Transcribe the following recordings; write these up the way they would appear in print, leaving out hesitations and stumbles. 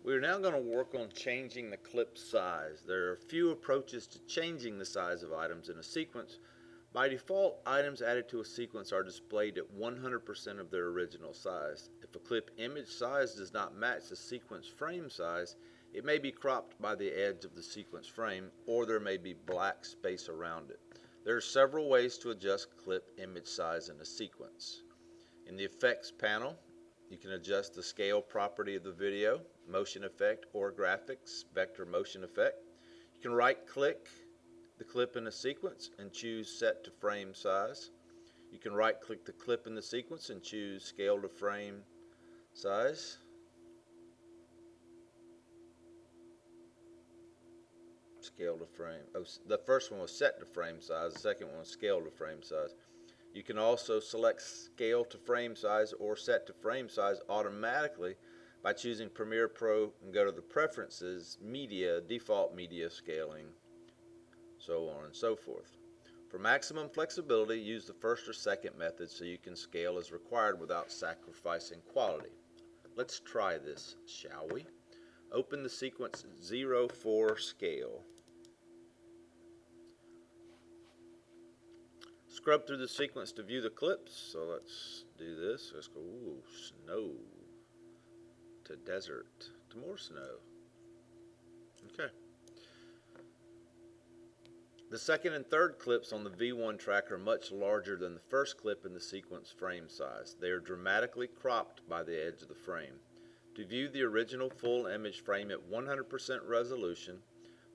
We're now going to work on changing the clip size. There are a few approaches to changing the size of items in a sequence. By default, items added to a sequence are displayed at 100% of their original size. If a clip image size does not match the sequence frame size, it may be cropped by the edge of the sequence frame, or there may be black space around it. There are several ways to adjust clip image size in a sequence. In the Effects panel, you can adjust the scale property of the video, motion effect, or graphics, vector motion effect. You can right-click the clip in a sequence and choose Set to Frame Size. You can right-click the clip in the sequence and choose Scale to Frame Size. Scale to frame. Oh, the first one was Set to Frame Size. The second one was Scale to Frame Size. You can also select Scale to Frame Size or Set to Frame Size automatically by choosing Premiere Pro and go to the Preferences, Media, Default Media Scaling, so on and so forth. For maximum flexibility, use the first or second method so you can scale as required without sacrificing quality. Let's try this, shall we? Open the sequence 04 Scale. Scrub through the sequence to view the clips. So let's do this. Let's go, snow to desert to more snow. Okay. The second and third clips on the V1 track are much larger than the first clip in the sequence frame size. They are dramatically cropped by the edge of the frame. To view the original full image frame at 100% resolution,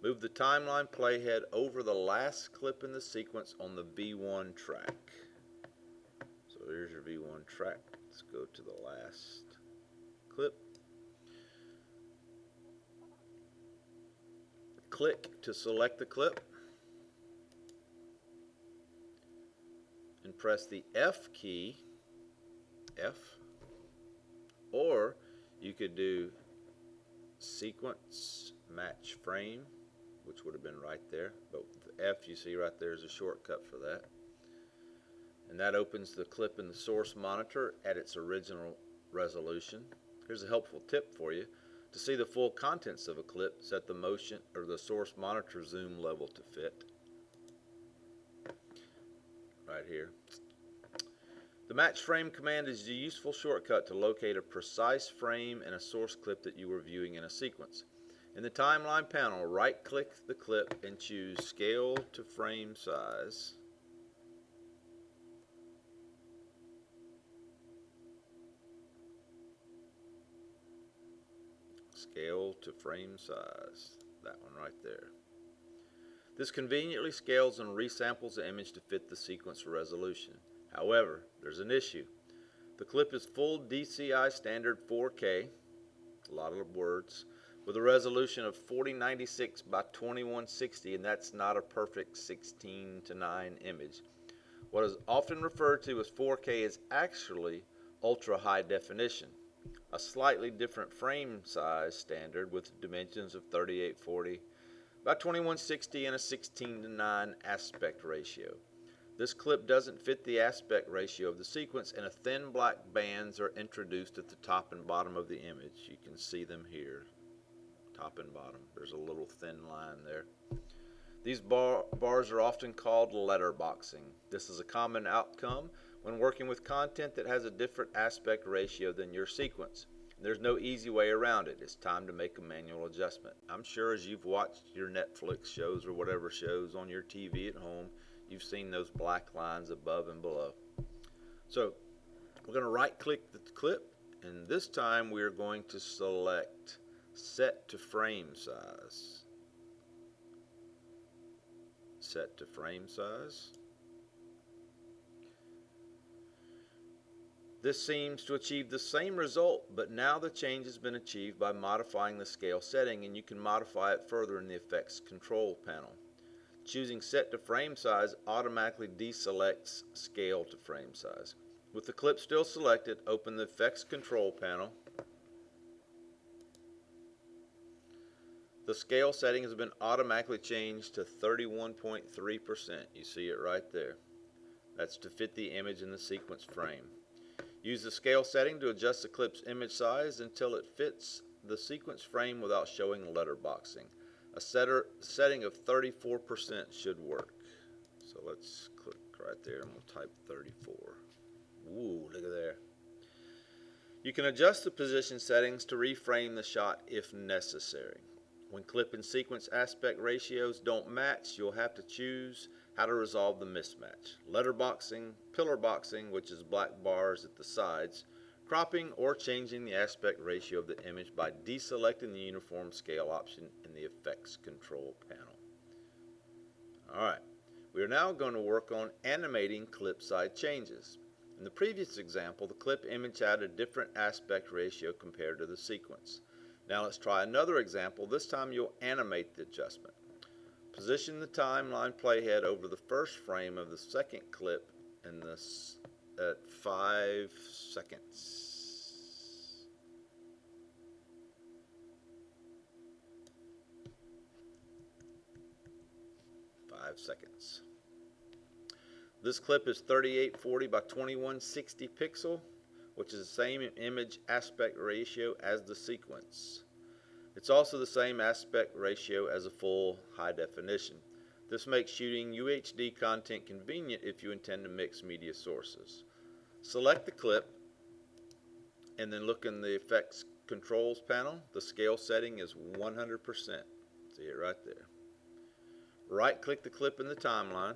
move the timeline playhead over the last clip in the sequence on the V1 track. So here's your V1 track. Let's go to the last clip. Click to select the clip and press the F key, F, or you could do sequence match frame, which would have been right there, but the F you see right there is a shortcut for that. And that opens the clip in the source monitor at its original resolution. Here's a helpful tip for you. To see the full contents of a clip, set the motion or the source monitor zoom level to fit. Right here. The match frame command is a useful shortcut to locate a precise frame in a source clip that you were viewing in a sequence. In the timeline panel, right-click the clip and choose Scale to Frame Size. Scale to Frame Size. That one right there. This conveniently scales and resamples the image to fit the sequence resolution. However, there's an issue. The clip is full DCI standard 4K, a lot of words, with a resolution of 4096 by 2160, and that's not a perfect 16:9 image. What is often referred to as 4K is actually ultra high definition, a slightly different frame size standard with dimensions of 3840 by 2160 and a 16:9 aspect ratio. This clip doesn't fit the aspect ratio of the sequence, and thin black bands are introduced at the top and bottom of the image. You can see them here, top and bottom. There's a little thin line there. These bars are often called letterboxing. This is a common outcome when working with content that has a different aspect ratio than your sequence. There's no easy way around it. It's time to make a manual adjustment. I'm sure as you've watched your Netflix shows or whatever shows on your TV at home, you've seen those black lines above and below. So we're going to right-click the clip, and this time we're going to select Set to Frame Size. Set to Frame Size. This seems to achieve the same result, but now the change has been achieved by modifying the scale setting, and you can modify it further in the Effects Control panel. Choosing Set to Frame Size automatically deselects Scale to Frame Size. With the clip still selected, open the Effects Control panel. The scale setting has been automatically changed to 31.3%. You see it right there. That's to fit the image in the sequence frame. Use the scale setting to adjust the clip's image size until it fits the sequence frame without showing letterboxing. A setting of 34% should work. So let's click right there and we'll type 34. Ooh, look at there. You can adjust the position settings to reframe the shot if necessary. When clip and sequence aspect ratios don't match, you'll have to choose how to resolve the mismatch. Letterboxing, pillar boxing, which is black bars at the sides, cropping, or changing the aspect ratio of the image by deselecting the uniform scale option in the effects control panel. Alright, we are now going to work on animating clip side changes. In the previous example, the clip image had a different aspect ratio compared to the sequence. Now let's try another example. This time you'll animate the adjustment. Position the timeline playhead over the first frame of the second clip in this at 5 seconds. This clip is 3840 by 2160 pixel, which is the same image aspect ratio as the sequence. It's also the same aspect ratio as a full high definition. This makes shooting UHD content convenient if you intend to mix media sources. Select the clip and then look in the effects controls panel. The scale setting is 100%. See it right there. Right click the clip in the timeline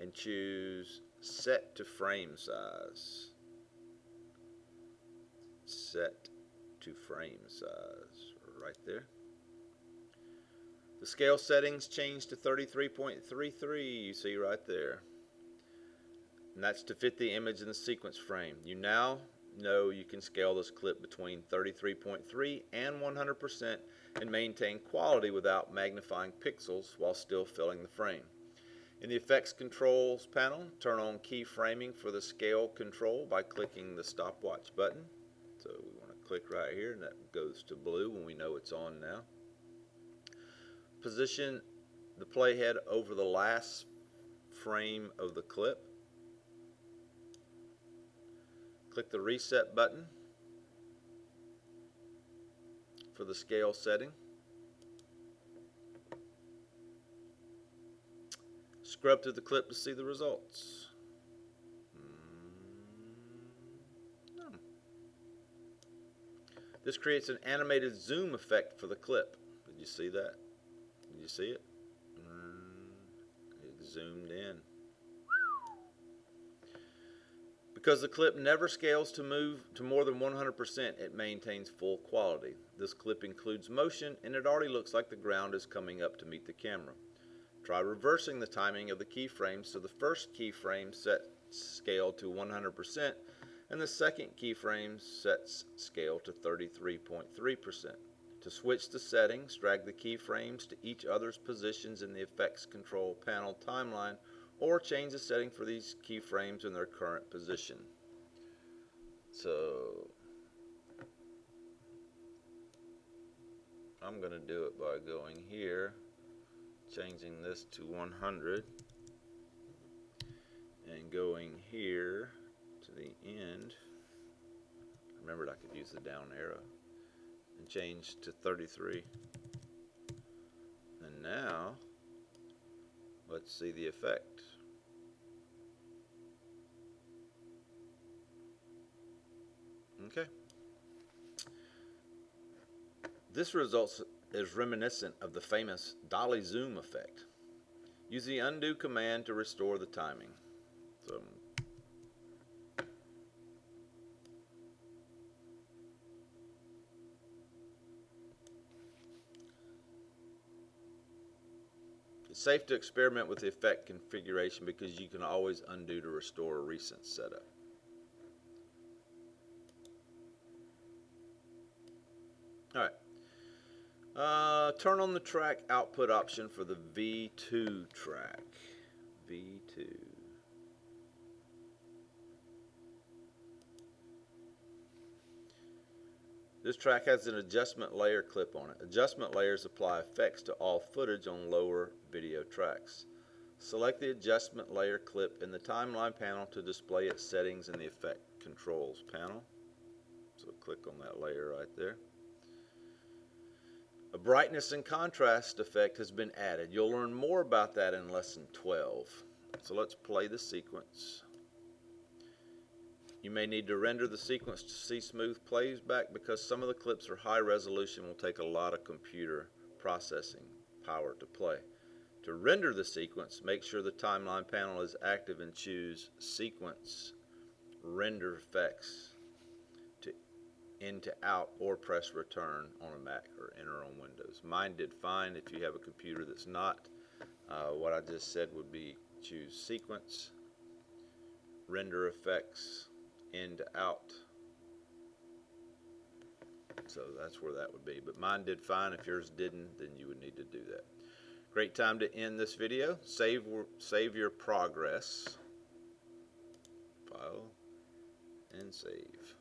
and choose set to frame size. Set to frame size right there. The scale settings change to 33.33, you see right there. And that's to fit the image in the sequence frame. You now know you can scale this clip between 33.3 and 100% and maintain quality without magnifying pixels while still filling the frame. In the effects controls panel, turn on keyframing for the scale control by clicking the stopwatch button. So we want to click right here and that goes to blue when we know it's on now. Position the playhead over the last frame of the clip. Click the reset button for the scale setting. Scrub through the clip to see the results. This creates an animated zoom effect for the clip. Did you see that? Did you see it? It zoomed in. Because the clip never scales to move to more than 100%, it maintains full quality. This clip includes motion and it already looks like the ground is coming up to meet the camera. Try reversing the timing of the keyframes so the first keyframe sets scale to 100% and the second keyframe sets scale to 33.3%. To switch the settings, drag the keyframes to each other's positions in the effects control panel timeline or change the setting for these keyframes in their current position. So I'm going to do it by going here, changing this to 100 and going here to the end. Remembered I could use the down arrow and change to 33. And now let's see the effect. Okay. This result is reminiscent of the famous dolly zoom effect. Use the undo command to restore the timing. So it's safe to experiment with the effect configuration because you can always undo to restore a recent setup. Alright. Turn on the track output option for the V2 track. V2. This track has an adjustment layer clip on it. Adjustment layers apply effects to all footage on lower video tracks. Select the adjustment layer clip in the timeline panel to display its settings in the effect controls panel. So click click on that layer right there. A brightness and contrast effect has been added. You'll learn more about that in lesson 12. So let's play the sequence. You may need to render the sequence to see smooth playback because some of the clips are high resolution and will take a lot of computer processing power to play. To render the sequence, make sure the timeline panel is active and choose Sequence Render Effects to in to out, or press return on a Mac or enter on Windows. Mine did fine. If you have a computer that's not, what I just said would be choose Sequence Render Effects in to out. So that's where that would be. But mine did fine. If yours didn't, then you would need to do that. Great time to end this video. Save your progress. File and save.